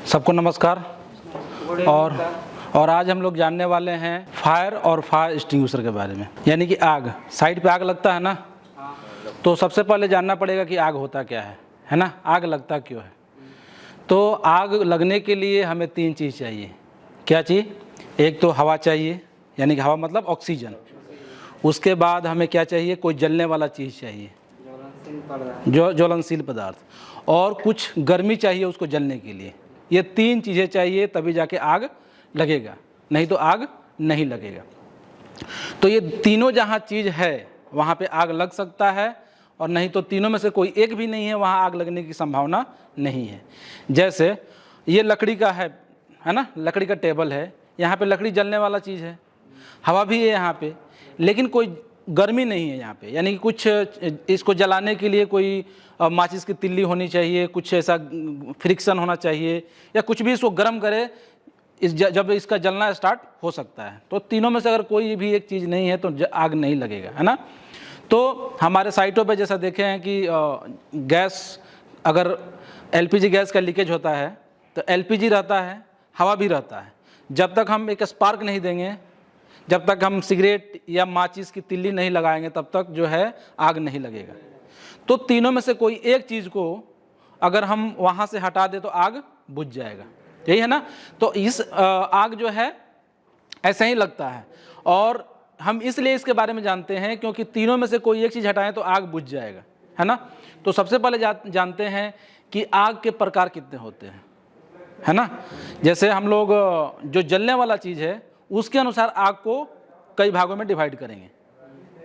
सबको नमस्कार। और आज हम लोग जानने वाले हैं फायर और फायर एक्सटिंग्विशर के बारे में, यानी कि आग। साइड पे आग लगता है ना, तो सबसे पहले जानना पड़ेगा कि आग होता क्या है ना, आग लगता क्यों है। तो आग लगने के लिए हमें तीन चीज़ चाहिए। क्या चीज़? एक तो हवा चाहिए, यानी कि हवा मतलब ऑक्सीजन। उसके बाद हमें क्या चाहिए? कोई जलने वाला चीज़ चाहिए, जो ज्वलनशील पदार्थ, और कुछ गर्मी चाहिए उसको जलने के लिए। ये तीन चीज़ें चाहिए तभी जाके आग लगेगा, नहीं तो आग नहीं लगेगा। तो ये तीनों जहाँ चीज़ है वहाँ पे आग लग सकता है, और नहीं तो तीनों में से कोई एक भी नहीं है, वहाँ आग लगने की संभावना नहीं है। जैसे ये लकड़ी का है ना, लकड़ी का टेबल है, यहाँ पे लकड़ी जलने वाला चीज़ है, हवा भी है यहाँ पे, लेकिन कोई गर्मी नहीं है यहाँ पे। यानी कि कुछ इसको जलाने के लिए कोई माचिस की तिल्ली होनी चाहिए, कुछ ऐसा फ्रिक्शन होना चाहिए, या कुछ भी इसको गर्म करे जब इसका जलना स्टार्ट हो सकता है। तो तीनों में से अगर कोई भी एक चीज़ नहीं है तो आग नहीं लगेगा, है ना। तो हमारे साइटों पे जैसा देखे हैं कि गैस, अगर एलपीजी गैस का लीकेज होता है तो एलपीजी रहता है, हवा भी रहता है। जब तक हम एक स्पार्क नहीं देंगे, जब तक हम सिगरेट या माचिस की तिल्ली नहीं लगाएंगे, तब तक जो है आग नहीं लगेगा। तो तीनों में से कोई एक चीज़ को अगर हम वहाँ से हटा दें तो आग बुझ जाएगा, यही है ना। तो इस आग जो है ऐसे ही लगता है, और हम इसलिए इसके बारे में जानते हैं क्योंकि तीनों में से कोई एक चीज़ हटाएं तो आग बुझ जाएगा, है ना। तो सबसे पहले जानते हैं कि आग के प्रकार कितने होते हैं, है ना। जैसे हम लोग जो जलने वाला चीज़ है उसके अनुसार आग को कई भागों में डिवाइड करेंगे,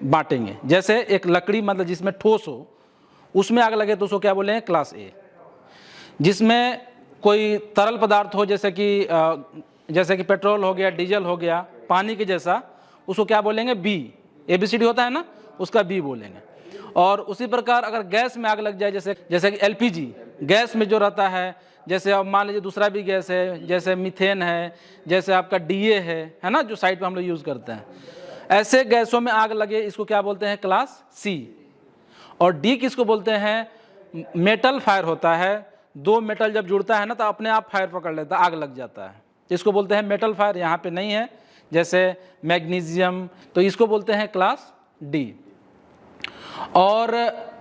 बांटेंगे। जैसे एक लकड़ी मतलब जिसमें ठोस हो, उसमें आग लगे तो उसको क्या बोलेंगे? क्लास ए। जिसमें कोई तरल पदार्थ हो, जैसे कि पेट्रोल हो गया, डीजल हो गया, पानी के जैसा, उसको क्या बोलेंगे? बी। ABCD होता है ना, उसका बी बोलेंगे। और उसी प्रकार अगर गैस में आग लग जाए, जैसे कि LPG गैस में जो रहता है, जैसे अब मान लीजिए दूसरा भी गैस है, जैसे मीथेन है, जैसे आपका DA है ना, जो साइड पे हम लोग यूज़ करते हैं, ऐसे गैसों में आग लगे इसको क्या बोलते हैं? Class C। और D किसको बोलते हैं? मेटल फायर होता है। दो मेटल जब जुड़ता है ना तो अपने आप फायर पकड़ लेता है, आग लग जाता है, इसको बोलते हैं मेटल फायर। यहाँ पे नहीं है, जैसे मैग्नीशियम, तो इसको बोलते हैं क्लास D। और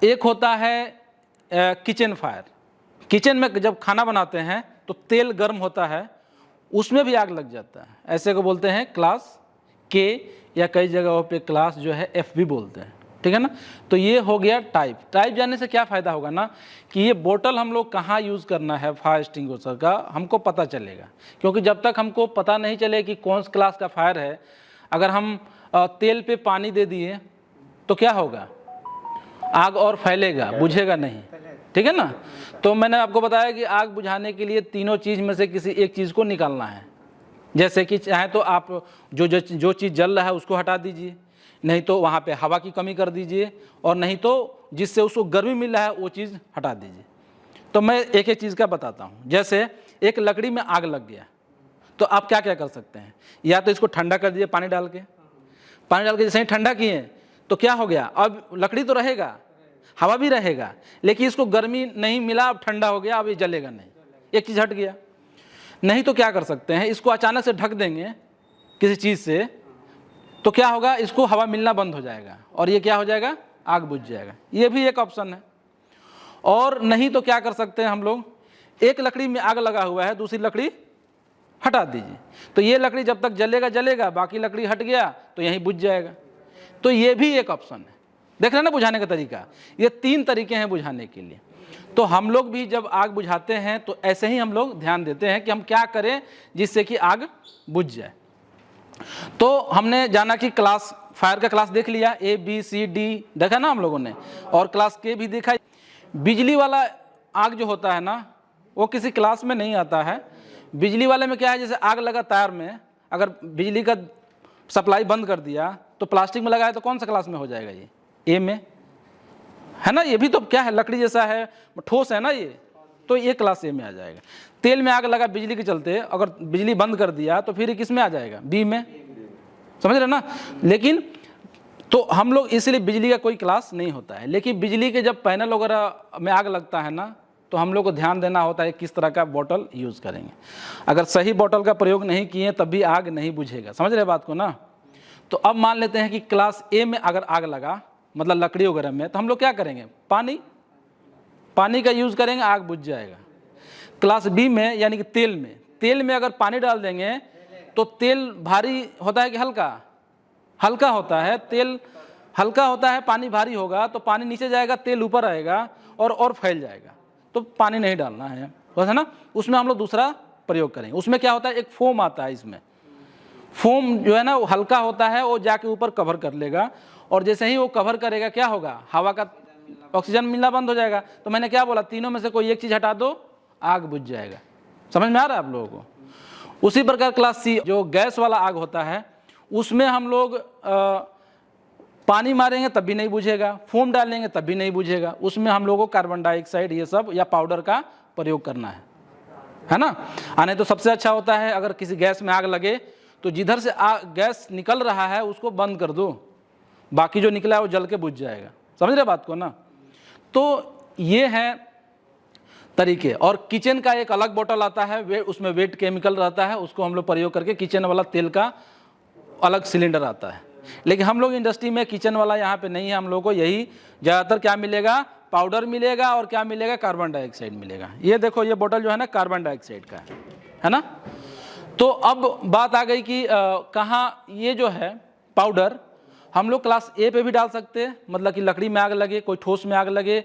एक होता है किचन फायर। किचन में जब खाना बनाते हैं तो तेल गर्म होता है, उसमें भी आग लग जाता है, ऐसे को बोलते हैं क्लास K, या कई जगहों पे क्लास जो है F भी बोलते हैं, ठीक है ना। तो ये हो गया टाइप जानने से क्या फ़ायदा होगा ना, कि ये बोतल हम लोग कहाँ यूज़ करना है फायर एक्सटिंग्विशर का, हमको पता चलेगा। क्योंकि जब तक हमको पता नहीं चले कि कौन सा क्लास का फायर है, अगर हम तेल पे पानी दे दिए तो क्या होगा? आग और फैलेगा, बुझेगा नहीं, ठीक है ना। तो मैंने आपको बताया कि आग बुझाने के लिए तीनों चीज़ में से किसी एक चीज़ को निकालना है। जैसे कि चाहे तो आप जो चीज़ जल रहा है उसको हटा दीजिए, नहीं तो वहाँ पे हवा की कमी कर दीजिए, और नहीं तो जिससे उसको गर्मी मिल रहा है वो चीज़ हटा दीजिए। तो मैं एक एक चीज़ का बताता हूँ। जैसे एक लकड़ी में आग लग गया तो आप क्या क्या कर सकते हैं? या तो इसको ठंडा कर दीजिए, पानी डाल के जैसे ही ठंडा किए तो क्या हो गया? अब लकड़ी तो रहेगा, हवा भी रहेगा, लेकिन इसको गर्मी नहीं मिला, अब ठंडा हो गया, अब ये जलेगा नहीं, एक चीज़ हट गया। नहीं तो क्या कर सकते हैं? इसको अचानक से ढक देंगे किसी चीज़ से, तो क्या होगा? इसको हवा मिलना बंद हो जाएगा और ये क्या हो जाएगा? आग बुझ जाएगा। ये भी एक ऑप्शन है। और नहीं तो क्या कर सकते हैं हम लोग? एक लकड़ी में आग लगा हुआ है, दूसरी लकड़ी हटा दीजिए, तो ये लकड़ी जब तक जलेगा, बाकी लकड़ी हट गया तो यहीं बुझ जाएगा। तो ये भी एक ऑप्शन है। देख रहे हैं ना बुझाने का तरीका? ये तीन तरीके हैं बुझाने के लिए। तो हम लोग भी जब आग बुझाते हैं तो ऐसे ही हम लोग ध्यान देते हैं कि हम क्या करें जिससे कि आग बुझ जाए। तो हमने जाना कि क्लास फायर का क्लास देख लिया, ABCD देखा ना हम लोगों ने, और क्लास K भी देखा। बिजली वाला आग जो होता है ना, वो किसी क्लास में नहीं आता है। बिजली वाले में क्या है? जैसे आग लगा तार में, अगर बिजली का सप्लाई बंद कर दिया तो प्लास्टिक में लगाया तो कौन सा क्लास में हो जाएगा? ये A में, है ना। ये भी तो क्या है? लकड़ी जैसा है, ठोस है ना ये, तो ये क्लास A में आ जाएगा। तेल में आग लगा बिजली के चलते, अगर बिजली बंद कर दिया तो फिर किस में आ जाएगा? B में, समझ रहे ना। लेकिन तो हम लोग इसलिए बिजली का कोई क्लास नहीं होता है, लेकिन बिजली के जब पैनल वगैरह में आग लगता है ना, तो हम लोग को ध्यान देना होता है किस तरह का बोतल यूज़ करेंगे। अगर सही बोतल का प्रयोग नहीं किए तब भी आग नहीं बुझेगा। समझ रहे बात को ना। तो अब मान लेते हैं कि क्लास ए में अगर आग लगा, मतलब लकड़ी वगैरह में, तो हम लोग क्या करेंगे, पानी का यूज़ करेंगे, आग बुझ जाएगा। क्लास बी में यानी कि तेल में अगर पानी डाल देंगे तो तेल भारी होता है कि हल्का होता है। तेल हल्का होता है, पानी भारी होगा तो पानी नीचे जाएगा, तेल ऊपर आएगा और फैल जाएगा। तो पानी नहीं डालना है, बस है ना। उसमें हम लोग दूसरा प्रयोग करेंगे। उसमें क्या होता है, एक फोम आता है। इसमें फोम जो है ना वो हल्का होता है, वो जाके ऊपर कवर कर लेगा, और जैसे ही वो कवर करेगा क्या होगा, हवा का ऑक्सीजन मिलना बंद हो जाएगा। तो मैंने क्या बोला, तीनों में से कोई एक चीज़ हटा दो, आग बुझ जाएगा। समझ में आ रहा है आप लोगों को। उसी प्रकार क्लास सी जो गैस वाला आग होता है, उसमें हम लोग पानी मारेंगे तब भी नहीं बुझेगा, फोम डालेंगे तब भी नहीं बुझेगा। उसमें हम लोगों को कार्बन डाइऑक्साइड ये सब या पाउडर का प्रयोग करना है ना। नहीं तो सबसे अच्छा होता है अगर किसी गैस में आग लगे तो जिधर से गैस निकल रहा है उसको बंद कर दो, बाकी जो निकला है वो जल के बुझ जाएगा। समझ रहे बात को ना। तो ये है तरीके। और किचन का एक अलग बोतल आता है, उसमें वेट केमिकल रहता है, उसको हम लोग प्रयोग करके, किचन वाला तेल का अलग सिलेंडर आता है। लेकिन हम लोग इंडस्ट्री में किचन वाला यहाँ पे नहीं है। हम लोग को यही ज़्यादातर क्या मिलेगा, पाउडर मिलेगा, और क्या मिलेगा, कार्बन डाइऑक्साइड मिलेगा। ये देखो ये बोतल जो है ना कार्बन डाइऑक्साइड का है ना। तो अब बात आ गई कि कहाँ ये जो है पाउडर हम लोग क्लास ए पे भी डाल सकते हैं, मतलब कि लकड़ी में आग लगे, कोई ठोस में आग लगे,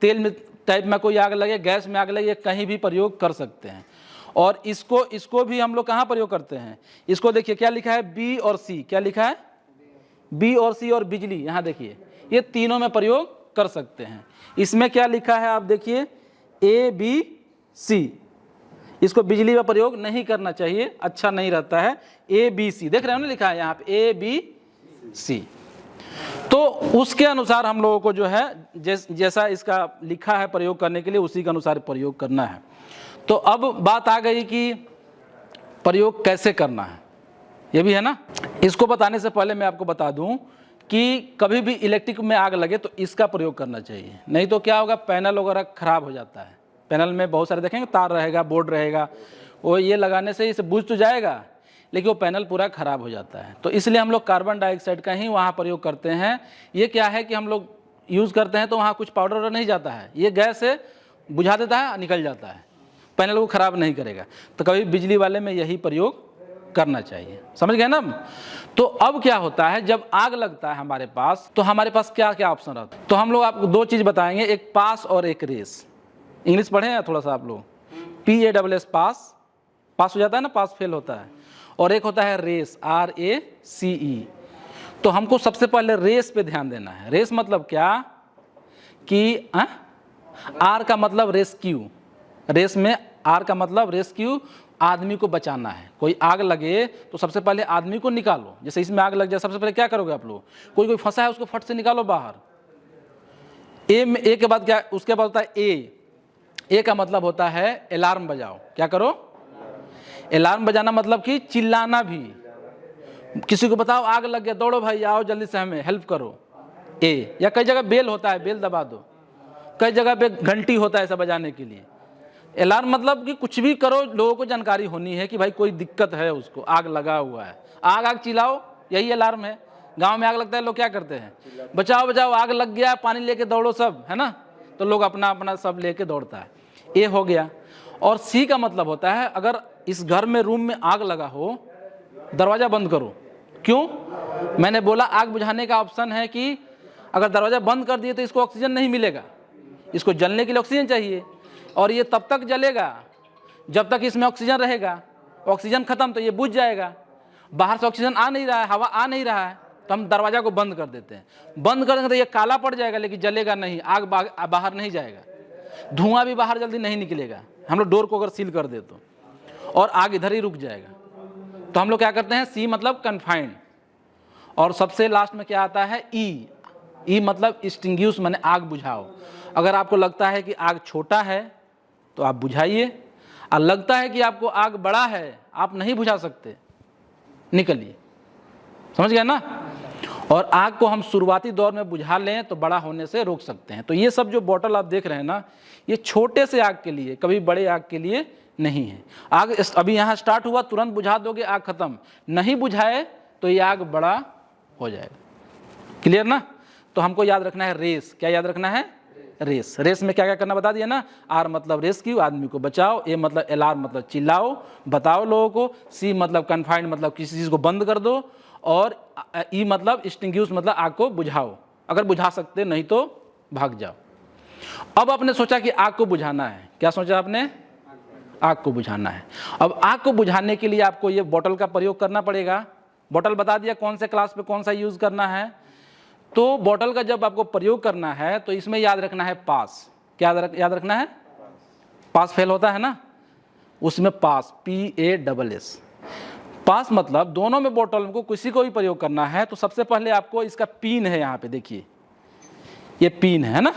तेल में टाइप में कोई आग लगे, गैस में आग लगे, कहीं भी प्रयोग कर सकते हैं। और इसको भी हम लोग कहाँ प्रयोग करते हैं, इसको देखिए क्या लिखा है, बी और सी। क्या लिखा है, बी और सी, और बिजली, यहाँ देखिए ये तीनों में प्रयोग कर सकते हैं। इसमें क्या लिखा है आप देखिए, ए बी सी। इसको बिजली में प्रयोग नहीं करना चाहिए, अच्छा नहीं रहता है। ए बी सी देख रहे हो ना, लिखा है यहाँ पे ए बी सी। तो उसके अनुसार हम लोगों को जो है जैसा इसका लिखा है प्रयोग करने के लिए, उसी के अनुसार प्रयोग करना है। तो अब बात आ गई कि प्रयोग कैसे करना है, ये भी है ना। इसको बताने से पहले मैं आपको बता दूं कि कभी भी इलेक्ट्रिक में आग लगे तो इसका प्रयोग करना चाहिए, नहीं तो क्या होगा, पैनल वगैरह खराब हो जाता है। पैनल में बहुत सारे देखेंगे तार रहेगा, बोर्ड रहेगा, वो ये लगाने से इसे बुझ तो जाएगा लेकिन वो पैनल पूरा खराब हो जाता है। तो इसलिए हम लोग कार्बन डाइऑक्साइड का ही वहाँ प्रयोग करते हैं। ये क्या है कि हम लोग यूज़ करते हैं तो वहाँ कुछ पाउडर वगैरह नहीं जाता है, ये गैस से बुझा देता है, निकल जाता है, पैनल को ख़राब नहीं करेगा। तो कभी बिजली वाले में यही प्रयोग करना चाहिए। समझ गए ना। तो अब क्या होता है, जब आग लगता है हमारे पास, तो हमारे पास क्या क्या ऑप्शन रहता है। तो हम लोग आपको दो चीज़ बताएंगे, एक पास और एक रेस। इंग्लिश पढ़े हैं थोड़ा सा आप लोग, PASS पास हो जाता है ना, पास फेल होता है। और एक होता है रेस, RACE। तो हमको सबसे पहले रेस पे ध्यान देना है। रेस मतलब क्या कि R का मतलब रेस्क्यू, रेस में R का मतलब रेस्क्यू, आदमी को बचाना है। कोई आग लगे तो सबसे पहले आदमी को निकालो। जैसे इसमें आग लग जाए, सबसे पहले क्या करोगे आप लोग, कोई फंसा है उसको फट से निकालो बाहर। ए के बाद क्या, उसके बाद होता है ए का मतलब होता है अलार्म बजाओ। क्या करो, अलार्म बजाना, मतलब कि चिल्लाना भी, किसी को बताओ आग लग गया, दौड़ो भाई आओ जल्दी से हमें हेल्प करो। ए, या कई जगह बेल होता है, बेल दबा दो, कई जगह पे घंटी होता है ऐसा बजाने के लिए। अलार्म मतलब कि कुछ भी करो, लोगों को जानकारी होनी है कि भाई कोई दिक्कत है, उसको आग लगा हुआ है, आग चिल्लाओ, यही अलार्म है। गांव में आग लगता है, लोग क्या करते हैं, बचाओ बचाओ आग लग गया, पानी लेके दौड़ो सब, है ना। तो लोग अपना अपना सब लेके दौड़ता है। ए हो गया। और सी का मतलब होता है, अगर इस घर में रूम में आग लगा हो, दरवाजा बंद करो। क्यों, मैंने बोला आग बुझाने का ऑप्शन है कि अगर दरवाजा बंद कर दिए तो इसको ऑक्सीजन नहीं मिलेगा, इसको जलने के लिए ऑक्सीजन चाहिए, और ये तब तक जलेगा जब तक इसमें ऑक्सीजन रहेगा। ऑक्सीजन खत्म तो ये बुझ जाएगा। बाहर से ऑक्सीजन आ नहीं रहा है, हवा आ नहीं रहा है, तो हम दरवाजा को बंद कर देते हैं। बंद करेंगे तो ये काला पड़ जाएगा लेकिन जलेगा नहीं, आग बाहर नहीं जाएगा, धुआं भी बाहर जल्दी नहीं निकलेगा। हम लोग डोर को अगर सील कर दे तो, और आग इधर ही रुक जाएगा। तो हम लोग क्या करते हैं, सी मतलब कन्फाइंड। और सबसे लास्ट में क्या आता है, ई मतलब एक्सटिंग्विश, माने आग बुझाओ। अगर आपको लगता है कि आग छोटा है तो आप बुझाइए, और लगता है कि आपको आग बड़ा है, आप नहीं बुझा सकते, निकलिए। समझ गए ना। और आग को हम शुरुआती दौर में बुझा लें तो बड़ा होने से रोक सकते हैं। तो ये सब जो बोतल आप देख रहे हैं ना, ये छोटे से आग के लिए, कभी बड़े आग के लिए नहीं है। आग अभी यहाँ स्टार्ट हुआ, तुरंत बुझा दोगे, आग खत्म। नहीं बुझाए तो ये आग बड़ा हो जाएगा। क्लियर ना? तो हमको याद रखना है रेस। क्या याद रखना है? रेस। रेस में क्या क्या करना बता दिया ना। आर मतलब रेस्क्यू, आदमी को बचाओ। ए मतलब अलार्म मतलब चिल्लाओ, बताओ लोगों को। सी मतलब कन्फाइंड मतलब किसी चीज़ को बंद कर दो। और ई मतलब एक्सटिंग्विश मतलब आग को बुझाओ, अगर बुझा सकते, नहीं तो भाग जाओ। अब आपने सोचा कि आग को बुझाना है। क्या सोचा आपने? आग को बुझाना है। अब आग को बुझाने के लिए आपको ये बोतल का प्रयोग करना पड़ेगा। बोतल बता दिया कौन से क्लास पे कौन सा यूज करना है। तो बोतल का जब आपको प्रयोग करना है तो इसमें याद रखना है पास। क्या याद रखना है? पास फेल होता है ना, उसमें पास, PASS। पास मतलब दोनों में बोतल को किसी को भी प्रयोग करना है तो सबसे पहले आपको इसका पिन है, यहाँ पे देखिए ये पिन है ना,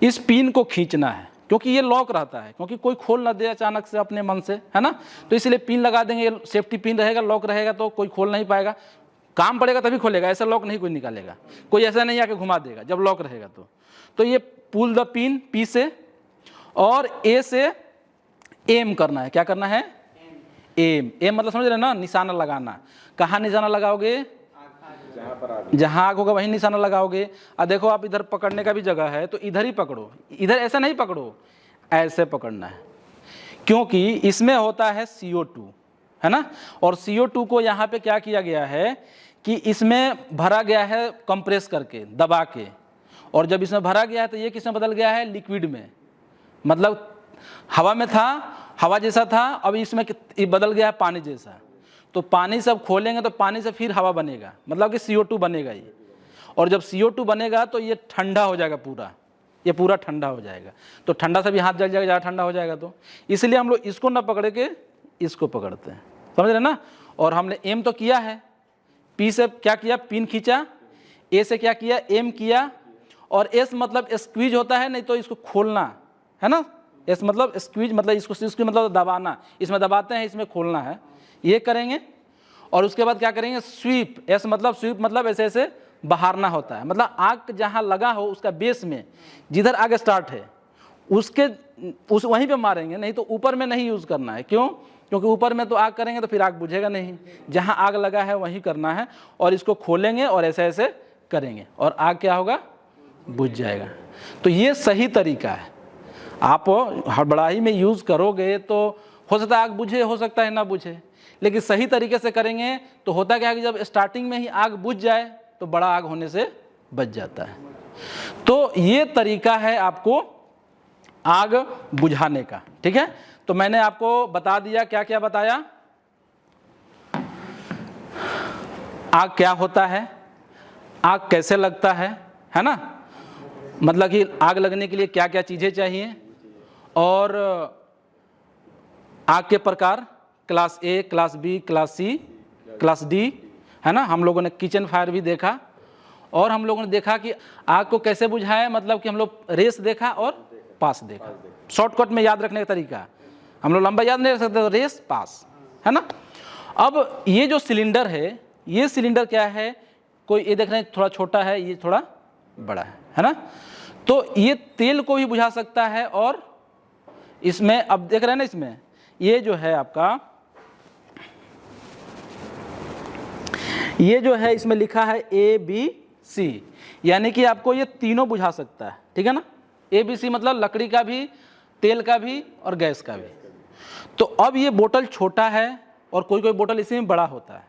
इस पिन को खींचना है क्योंकि ये लॉक रहता है, क्योंकि कोई खोल ना दे अचानक से अपने मन से, है ना। तो इसलिए पिन लगा देंगे, ये सेफ्टी पिन रहेगा, लॉक रहेगा तो कोई खोल नहीं पाएगा। काम पड़ेगा तभी खोलेगा, ऐसा लॉक नहीं कोई निकालेगा, कोई ऐसा नहीं आके घुमा देगा जब लॉक रहेगा तो ये पुल द पिन P से, और A से एम करना है। क्या करना है? एम। एम मतलब समझ रहे ना, निशाना लगाना। कहाँ निशाना लगाओगे? जहां आग होगा वहीं निशाना लगाओगे। और देखो आप इधर पकड़ने का भी जगह है तो इधर ही पकड़ो, इधर ऐसा नहीं पकड़ो, ऐसे पकड़ना है, क्योंकि इसमें होता है CO2, है ना। और CO2 को यहाँ पे क्या किया गया है कि इसमें भरा गया है कंप्रेस करके, दबा के। और जब इसमें भरा गया है तो ये किसमें बदल गया है? लिक्विड में। मतलब हवा में था, हवा जैसा था, अब इसमें बदल गया है पानी जैसा। तो पानी से अब खोलेंगे तो पानी से फिर हवा बनेगा, मतलब कि CO2 बनेगा ये। और जब CO2 बनेगा तो ये ठंडा हो जाएगा पूरा, ये पूरा ठंडा हो जाएगा। तो ठंडा से भी हाथ जल जाएगा, ज़्यादा ठंडा हो जाएगा। तो इसलिए हम लोग इसको ना पकड़ के इसको पकड़ते हैं, समझ रहे ना। और हमने एम तो किया है, P से क्या किया? पिन खींचा। A से क्या किया? एम किया। और S मतलब स्क्वीज होता है, नहीं तो इसको खोलना है ना। S मतलब स्क्वीज मतलब इसको मतलब दबाना, इसमें दबाते हैं, इसमें खोलना है, ये करेंगे। और उसके बाद क्या करेंगे? स्वीप। S मतलब स्वीप मतलब ऐसे ऐसे बहारना होता है, मतलब आग जहाँ लगा हो उसका बेस में, जिधर आग स्टार्ट है उसके वहीं पे मारेंगे, नहीं तो ऊपर में नहीं यूज़ करना है। क्यों? क्योंकि ऊपर में तो आग करेंगे तो फिर आग बुझेगा नहीं, जहाँ आग लगा है वहीं करना है। और इसको खोलेंगे और ऐसे ऐसे करेंगे और आग क्या होगा? बुझ जाएगा। तो ये सही तरीका है। आप हड़बड़ाई में यूज़ करोगे तो हो सकता है आग बुझे, हो सकता है ना बुझे, लेकिन सही तरीके से करेंगे तो होता क्या है कि जब स्टार्टिंग में ही आग बुझ जाए तो बड़ा आग होने से बच जाता है। तो ये तरीका है आपको आग बुझाने का, ठीक है। तो मैंने आपको बता दिया, क्या क्या बताया? आग क्या होता है, आग कैसे लगता है ना, मतलब कि आग लगने के लिए क्या क्या चीज़ें चाहिए, और आग के प्रकार, class A, class B, class C, class D, है ना। हम लोगों ने किचन फायर भी देखा, और हम लोगों ने देखा कि आग को कैसे बुझाएं, मतलब कि हम लोग रेस देखा और पास देखा। शॉर्टकट में याद रखने का तरीका, हम लोग लंबा याद नहीं रख सकते, तो रेस पास, है ना। अब ये जो सिलेंडर है, ये सिलेंडर क्या है, कोई ये देख रहे हैं थोड़ा छोटा है, ये थोड़ा बड़ा है ना। तो ये तेल को भी बुझा सकता है। और इसमें अब देख रहे हैं ना, इसमें ये जो है आपका, ये जो है इसमें लिखा है ABC, यानी कि आपको ये तीनों बुझा सकता है, ठीक है ना। ABC मतलब लकड़ी का भी, तेल का भी और गैस का भी। तो अब ये बोतल छोटा है और कोई कोई बोतल इसी में बड़ा होता है,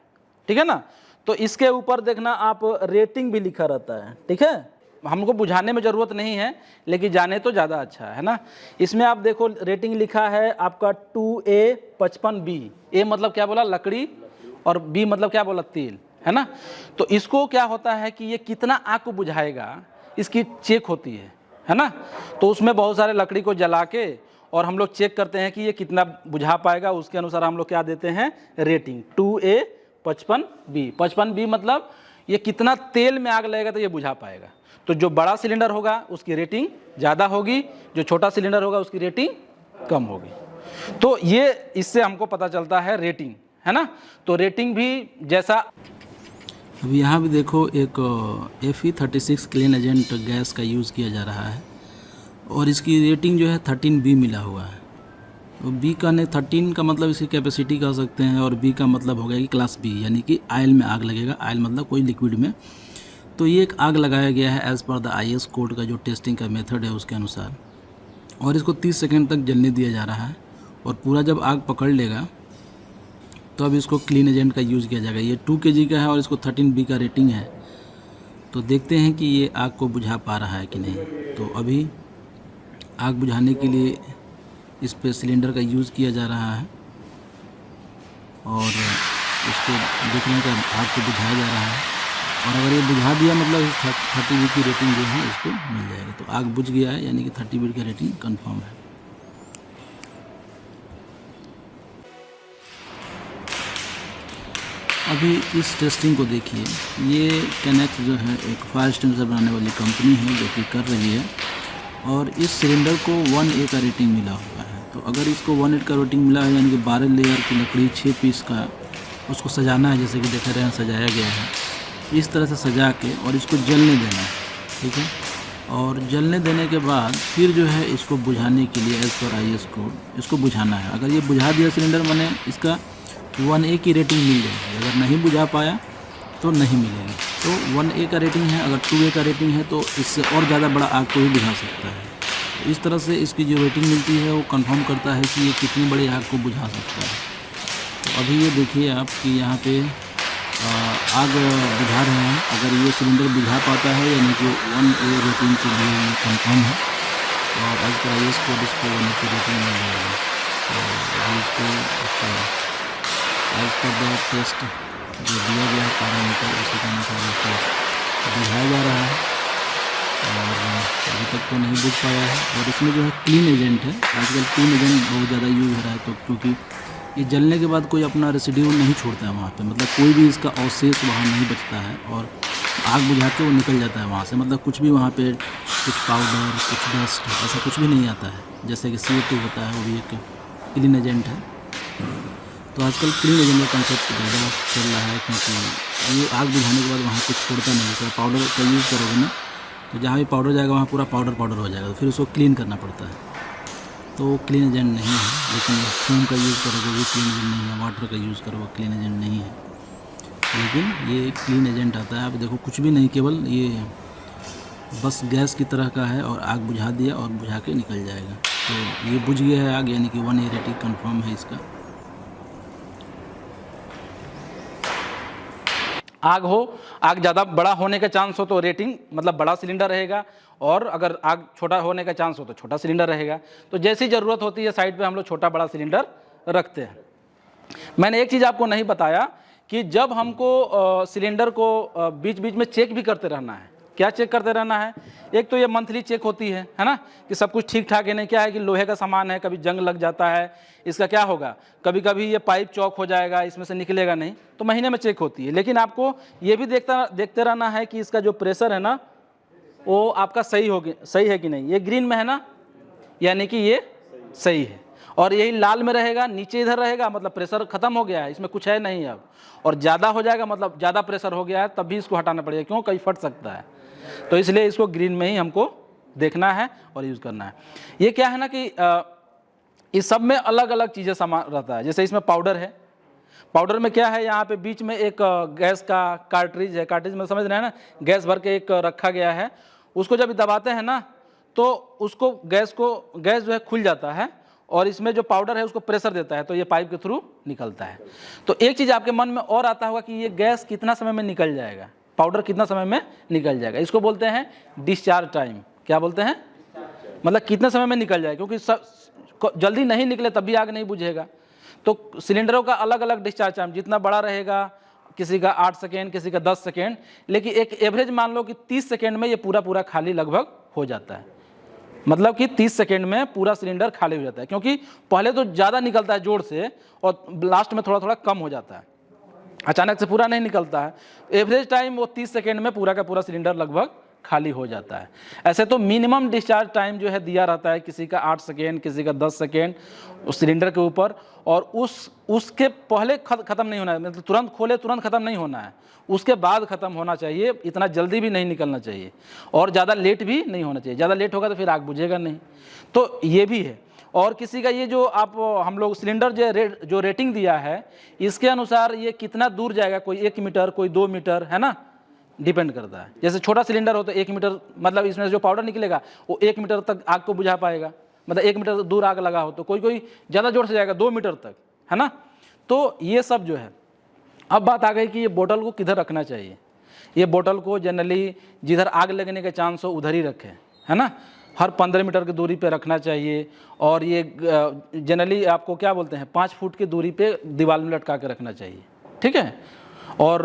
ठीक है ना। तो इसके ऊपर देखना आप रेटिंग भी लिखा रहता है, ठीक है। हमको बुझाने में ज़रूरत नहीं है, लेकिन जाने तो ज़्यादा अच्छा है ना। इसमें आप देखो रेटिंग लिखा है आपका 2A 55B। A मतलब क्या बोला? लकड़ी, और B मतलब क्या बोला? तेल, है ना। तो इसको क्या होता है कि ये कितना आग को बुझाएगा इसकी चेक होती है ना। तो उसमें बहुत सारे लकड़ी को जला के और हम लोग चेक करते हैं कि ये कितना बुझा पाएगा, उसके अनुसार हम लोग क्या देते हैं? रेटिंग। 2A 55B। 55B मतलब ये कितना तेल में आग लगेगा तो ये बुझा पाएगा। तो जो बड़ा सिलेंडर होगा उसकी रेटिंग ज़्यादा होगी, जो छोटा सिलेंडर होगा उसकी रेटिंग कम होगी। तो ये इससे हमको पता चलता है रेटिंग, है ना। तो रेटिंग भी जैसा अभी यहाँ भी देखो एक Fe36 क्लीन एजेंट गैस का यूज़ किया जा रहा है और इसकी रेटिंग जो है 13B मिला हुआ है। तो बी का ने 13 का मतलब इसकी कैपेसिटी कह सकते हैं और बी का मतलब हो गया कि क्लास बी, यानी कि आयल में आग लगेगा। आयल मतलब कोई लिक्विड में। तो ये एक आग लगाया गया है as per the IS code का जो टेस्टिंग का मेथड है उसके अनुसार, और इसको 30 सेकेंड तक जलने दिया जा रहा है। और पूरा जब आग पकड़ लेगा तो अब इसको क्लीन एजेंट का यूज़ किया जाएगा। ये 2 kg का है और इसको 13B का रेटिंग है। तो देखते हैं कि ये आग को बुझा पा रहा है कि नहीं। तो अभी आग बुझाने के लिए इस पे सिलेंडर का यूज़ किया जा रहा है और इसको देखने का आग को बुझाया जा रहा है। और अगर ये बुझा दिया मतलब 30B की रेटिंग जो है इसको मिल जाएगी। तो आग बुझ गया है, यानी कि 30B का रेटिंग कंफर्म है। अभी इस टेस्टिंग को देखिए। ये 10X जो है एक फायर एक्सटिंग्विशर बनाने वाली कंपनी है जो कि कर रही है, और इस सिलेंडर को 1A का रेटिंग मिला हुआ है। तो अगर इसको 1A का रेटिंग मिला है, यानी कि 12 लेयर की लकड़ी 6 पीस का उसको सजाना है, जैसे कि देख रहे हैं सजाया गया है। इस तरह से सजा के और इसको जलने देना है, ठीक है। और जलने देने के बाद फिर जो है इसको बुझाने के लिए एज़ पर IS कोड इसको बुझाना है। अगर ये बुझा दिया सिलेंडर, माने इसका 1A की रेटिंग मिल जाएगी। अगर नहीं बुझा पाया तो नहीं मिलेगी। तो 1A का रेटिंग है, अगर 2A का रेटिंग है तो इससे और ज़्यादा बड़ा आग को ही बुझा सकता है। तो इस तरह से इसकी जो रेटिंग मिलती है वो कंफर्म करता है कि ये कितनी बड़ी आग को बुझा सकता है। तो अभी ये देखिए आप कि यहाँ पे आग बुझा रहे हैं। अगर ये सिलेंडर बुझा पाता है, यानी कि 1A रेटिंग के लिए ये कंफर्म है, और एज पर IS कोड इसको 1A की रेटिंग मिल जाएगी। तो अभी इसको एज पर द टेस्ट जो दिया गया है पैरामीटर, उसी के अनुसार इसको बुझाया जा रहा है। और अभी तक तो नहीं बुझ पाया है। और इसमें जो है क्लीन एजेंट है। आजकल क्लीन एजेंट बहुत ज़्यादा यूज़ हो रहा है, तो क्योंकि ये जलने के बाद कोई अपना रेसिड्यू नहीं छोड़ता है वहाँ पे, मतलब कोई भी इसका अवशेष वहाँ नहीं बचता है, और आग बुझा के वो निकल जाता है वहाँ से। मतलब कुछ भी वहाँ पे, कुछ पाउडर, कुछ डस्ट, ऐसा कुछ भी नहीं आता है। जैसे कि CO2 होता है, वो भी एक क्लीन एजेंट है। तो आजकल क्लीन एजेंट का कंसेप्ट ज़्यादा चल रहा है, क्योंकि ये आग बुझाने के बाद वहाँ कुछ छोड़ता नहीं है। पाउडर का यूज़ करोगे ना, तो जहाँ भी पाउडर जाएगा वहाँ पूरा पाउडर हो जाएगा। तो फिर उसको क्लीन करना पड़ता है। तो क्लीन एजेंट नहीं है। लेकिन फोम का यूज़ करोगे भी क्लीन एजेंट नहीं है, वाटर का यूज़ करोगे क्लीन एजेंट नहीं है। लेकिन ये क्लीन एजेंट आता है। आप देखो कुछ भी नहीं, केवल ये बस गैस की तरह का है, और आग बुझा दिया और बुझा के निकल जाएगा। तो ये बुझ गया है आग, यानी कि 1A रेटिंग कन्फर्म है इसका। आग हो, आग ज़्यादा बड़ा होने का चांस हो तो रेटिंग मतलब बड़ा सिलेंडर रहेगा, और अगर आग छोटा होने का चांस हो तो छोटा सिलेंडर रहेगा। तो जैसी ज़रूरत होती है साइड पे हम लोग छोटा बड़ा सिलेंडर रखते हैं। मैंने एक चीज़ आपको नहीं बताया कि जब हमको सिलेंडर को बीच बीच में चेक भी करते रहना है। क्या चेक करते रहना है? एक तो ये मंथली चेक होती है ना, कि सब कुछ ठीक ठाक है नहीं। क्या है कि लोहे का सामान है, कभी जंग लग जाता है, इसका क्या होगा, कभी कभी ये पाइप चौक हो जाएगा, इसमें से निकलेगा नहीं, तो महीने में चेक होती है। लेकिन आपको ये भी देखते रहना है कि इसका जो प्रेशर है ना वो आपका सही है कि नहीं। ये ग्रीन में है ना, यानी कि ये सही है, और यही लाल में रहेगा, नीचे इधर रहेगा, मतलब प्रेशर खत्म हो गया है, इसमें कुछ है नहीं अब। और ज़्यादा हो जाएगा मतलब ज़्यादा प्रेशर हो गया है, तब भी इसको हटाना पड़ेगा, क्यों, कहीं फट सकता है। तो इसलिए इसको ग्रीन में ही हमको देखना है और यूज़ करना है। ये क्या है ना कि इस सब में अलग अलग चीज़ें सामान रहता है। जैसे इसमें पाउडर है, पाउडर में क्या है, यहाँ पे बीच में एक गैस का कार्ट्रिज है। कार्ट्रिज में समझ रहे हैं ना, गैस भर के एक रखा गया है। उसको जब दबाते हैं ना तो उसको गैस जो है खुल जाता है, और इसमें जो पाउडर है उसको प्रेशर देता है, तो ये पाइप के थ्रू निकलता है। तो एक चीज़ आपके मन में और आता होगा कि ये गैस कितना समय में निकल जाएगा, पाउडर कितना समय में निकल जाएगा। इसको बोलते हैं डिस्चार्ज टाइम। क्या बोलते हैं? मतलब कितने समय में निकल जाए, क्योंकि जल्दी नहीं निकले तब भी आग नहीं बुझेगा। तो सिलेंडरों का अलग अलग डिस्चार्ज टाइम जितना बड़ा रहेगा, किसी का 8 सेकेंड, किसी का 10 सेकेंड, लेकिन एक एवरेज मान लो कि 30 सेकेंड में ये पूरा खाली लगभग हो जाता है। मतलब कि 30 सेकेंड में पूरा सिलेंडर खाली हो जाता है, क्योंकि पहले तो ज़्यादा निकलता है जोर से, और लास्ट में थोड़ा थोड़ा कम हो जाता है, अचानक से पूरा नहीं निकलता है। एवरेज टाइम वो 30 सेकेंड में पूरा का पूरा सिलेंडर लगभग खाली हो जाता है। ऐसे तो मिनिमम डिस्चार्ज टाइम जो है दिया रहता है, किसी का 8 सेकेंड, किसी का 10 सेकेंड उस सिलेंडर के ऊपर, और उसके पहले ख़त्म नहीं होना है, मतलब तुरंत खोले तुरंत ख़त्म नहीं होना है, उसके बाद ख़त्म होना चाहिए। इतना जल्दी भी नहीं निकलना चाहिए और ज़्यादा लेट भी नहीं होना चाहिए। ज़्यादा लेट होगा तो फिर आग बुझेगा नहीं। तो ये भी है। और किसी का ये जो हम लोग सिलेंडर जो रेटिंग दिया है, इसके अनुसार ये कितना दूर जाएगा, कोई 1 मीटर, कोई 2 मीटर, है ना, डिपेंड करता है। जैसे छोटा सिलेंडर हो तो 1 मीटर, मतलब इसमें जो पाउडर निकलेगा वो 1 मीटर तक आग को बुझा पाएगा, मतलब 1 मीटर दूर आग लगा हो तो। कोई ज़्यादा जोर से जाएगा 2 मीटर तक, है ना। तो ये सब जो है, अब बात आ गई कि ये बोतल को किधर रखना चाहिए। ये बोतल को जनरली जिधर आग लगने के चांस हो उधर ही रखें, है ना। हर 15 मीटर की दूरी पे रखना चाहिए। और ये जनरली आपको क्या बोलते हैं, 5 फुट की दूरी पे दीवार में लटका के रखना चाहिए, ठीक है। और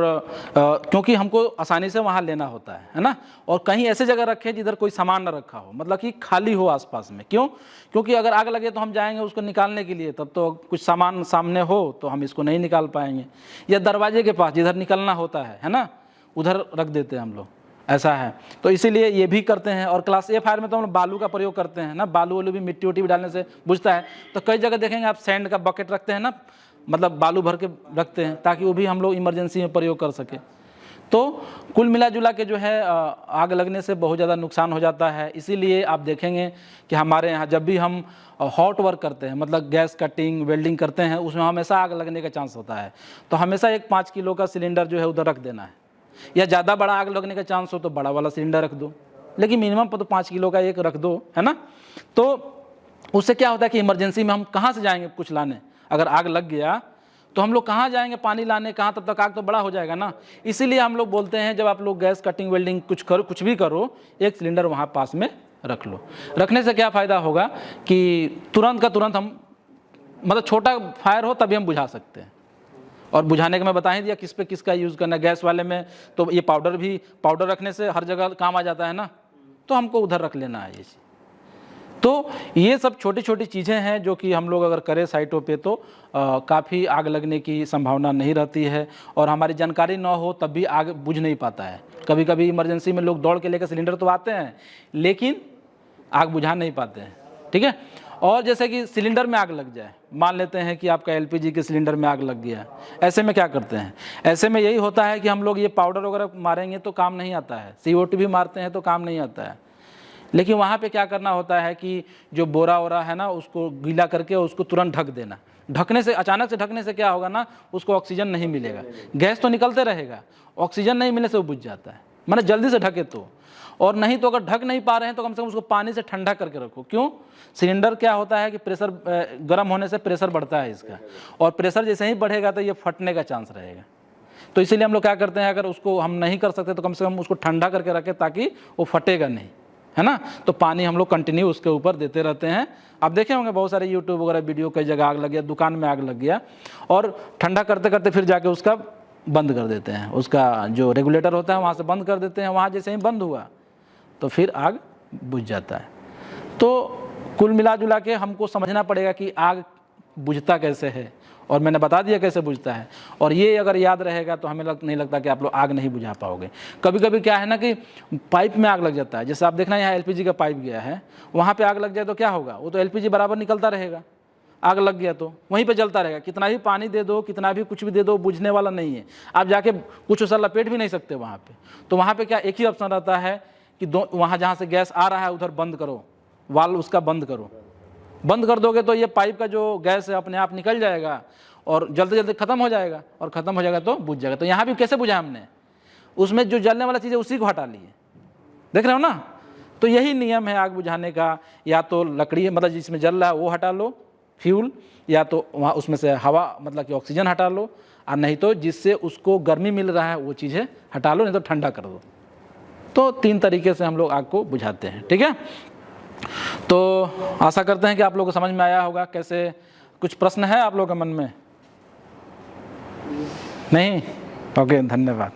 क्योंकि हमको आसानी से वहाँ लेना होता है ना। और कहीं ऐसे जगह रखें जिधर कोई सामान ना रखा हो, मतलब कि खाली हो आसपास में। क्यों? क्योंकि अगर आग लगे तो हम जाएंगे उसको निकालने के लिए, तब तो कुछ सामान सामने हो तो हम इसको नहीं निकाल पाएंगे। या दरवाजे के पास जिधर निकलना होता है ना, उधर रख देते हैं हम लोग, ऐसा है। तो इसीलिए ये भी करते हैं। और क्लास ए फायर में तो हम लोग बालू का प्रयोग करते हैं ना, बालू वालू भी मिट्टी उट्टी भी डालने से बुझता है। तो कई जगह देखेंगे आप सैंड का बकेट रखते हैं ना, मतलब बालू भर के रखते हैं, ताकि वो भी हम लोग इमरजेंसी में प्रयोग कर सके। तो कुल मिला जुला के जो है आग लगने से बहुत ज़्यादा नुकसान हो जाता है। इसीलिए आप देखेंगे कि हमारे यहाँ जब भी हम हॉट वर्क करते हैं, मतलब गैस कटिंग वेल्डिंग करते हैं, उसमें हमेशा आग लगने का चांस होता है। तो हमेशा एक 5 किलो का सिलेंडर जो है उधर रख देना है। या ज़्यादा बड़ा आग लगने का चांस हो तो बड़ा वाला सिलेंडर रख दो, लेकिन मिनिमम तो 5 किलो का एक रख दो, है ना। तो उससे क्या होता है कि इमरजेंसी में हम कहाँ से जाएंगे कुछ लाने, अगर आग लग गया तो हम लोग कहाँ जाएंगे पानी लाने, कहाँ, तब तक आग तो बड़ा हो जाएगा ना। इसीलिए हम लोग बोलते हैं जब आप लोग गैस कटिंग वेल्डिंग कुछ भी करो, एक सिलेंडर वहाँ पास में रख लो। रखने से क्या फ़ायदा होगा कि तुरंत का तुरंत हम, मतलब छोटा फायर हो तभी हम बुझा सकते हैं। और बुझाने का मैं बता ही दिया किस पे किसका यूज़ करना है। गैस वाले में तो ये पाउडर रखने से हर जगह काम आ जाता है ना, तो हमको उधर रख लेना है ये चीज़। तो ये सब छोटी छोटी चीज़ें हैं जो कि हम लोग अगर करें साइटों पे तो काफ़ी आग लगने की संभावना नहीं रहती है। और हमारी जानकारी ना हो तब भी आग बुझ नहीं पाता है। कभी कभी इमरजेंसी में लोग दौड़ के लेकर सिलेंडर तो आते हैं, लेकिन आग बुझा नहीं पाते हैं, ठीक है। और जैसे कि सिलेंडर में आग लग जाए, मान लेते हैं कि आपका एलपीजी के सिलेंडर में आग लग गया, ऐसे में क्या करते हैं? ऐसे में यही होता है कि हम लोग ये पाउडर वगैरह मारेंगे तो काम नहीं आता है, CO2 भी मारते हैं तो काम नहीं आता है। लेकिन वहाँ पे क्या करना होता है कि जो बोरा वोरा है ना, उसको गीला करके उसको तुरंत ढक देना। ढकने से, अचानक से ढकने से क्या होगा ना, उसको ऑक्सीजन नहीं मिलेगा। गैस तो निकलते रहेगा, ऑक्सीजन नहीं मिलने से वो बुझ जाता है। मैंने जल्दी से ढके तो, और नहीं तो अगर ढक नहीं पा रहे हैं तो कम से कम उसको पानी से ठंडा करके रखो। क्यों? सिलेंडर क्या होता है कि प्रेशर, गर्म होने से प्रेशर बढ़ता है इसका, और प्रेशर जैसे ही बढ़ेगा तो ये फटने का चांस रहेगा। तो इसीलिए हम लोग क्या करते हैं, अगर उसको हम नहीं कर सकते तो कम से कम उसको ठंडा करके रखें ताकि वो फटेगा नहीं, है ना। तो पानी हम लोग कंटिन्यू उसके ऊपर देते रहते हैं। आप देखे होंगे बहुत सारे यूट्यूब वगैरह वीडियो, कई जगह आग लग गया, दुकान में आग लग गया, और ठंडा करते करते फिर जाके उसका बंद कर देते हैं। उसका जो रेगुलेटर होता है वहाँ से बंद कर देते हैं। वहाँ जैसे ही बंद हुआ तो फिर आग बुझ जाता है। तो कुल मिला जुला के हमको समझना पड़ेगा कि आग बुझता कैसे है, और मैंने बता दिया कैसे बुझता है। और ये अगर याद रहेगा तो हमें नहीं लगता कि आप लोग आग नहीं बुझा पाओगे। कभी कभी क्या है ना कि पाइप में आग लग जाता है। जैसे आप देखना यहाँ LPG का पाइप गया है, वहाँ पे आग लग जाए तो क्या होगा, वो तो LPG बराबर निकलता रहेगा। आग लग गया तो वहीं पे जलता रहेगा, कितना भी पानी दे दो, कितना भी कुछ भी दे दो, बुझने वाला नहीं है। आप जाके कुछ उसे लपेट भी नहीं सकते वहाँ पे। तो वहाँ पे क्या एक ही ऑप्शन रहता है कि वहाँ जहाँ से गैस आ रहा है उधर बंद करो, वाल्व उसका बंद करो। बंद कर दोगे तो ये पाइप का जो गैस है अपने आप निकल जाएगा और जल्दी जल्दी खत्म हो जाएगा, और ख़त्म हो जाएगा तो बुझ जाएगा। तो यहाँ भी कैसे बुझा हमने, उसमें जो जलने वाला चीज़ है उसी को हटा लिए, देख रहे हो ना। तो यही नियम है आग बुझाने का। या तो लकड़ी, मतलब जिसमें जल रहा है वो हटा लो, फ्यूल, या तो वहाँ उसमें से हवा, मतलब कि ऑक्सीजन हटा लो, और नहीं तो जिससे उसको गर्मी मिल रहा है वो चीज़ें हटा लो, नहीं तो ठंडा कर दो। तो 3 तरीके से हम लोग आग को बुझाते हैं, ठीक है। तो आशा करते हैं कि आप लोगों को समझ में आया होगा। कैसे, कुछ प्रश्न है आप लोगों के मन में? नहीं? ओके, धन्यवाद।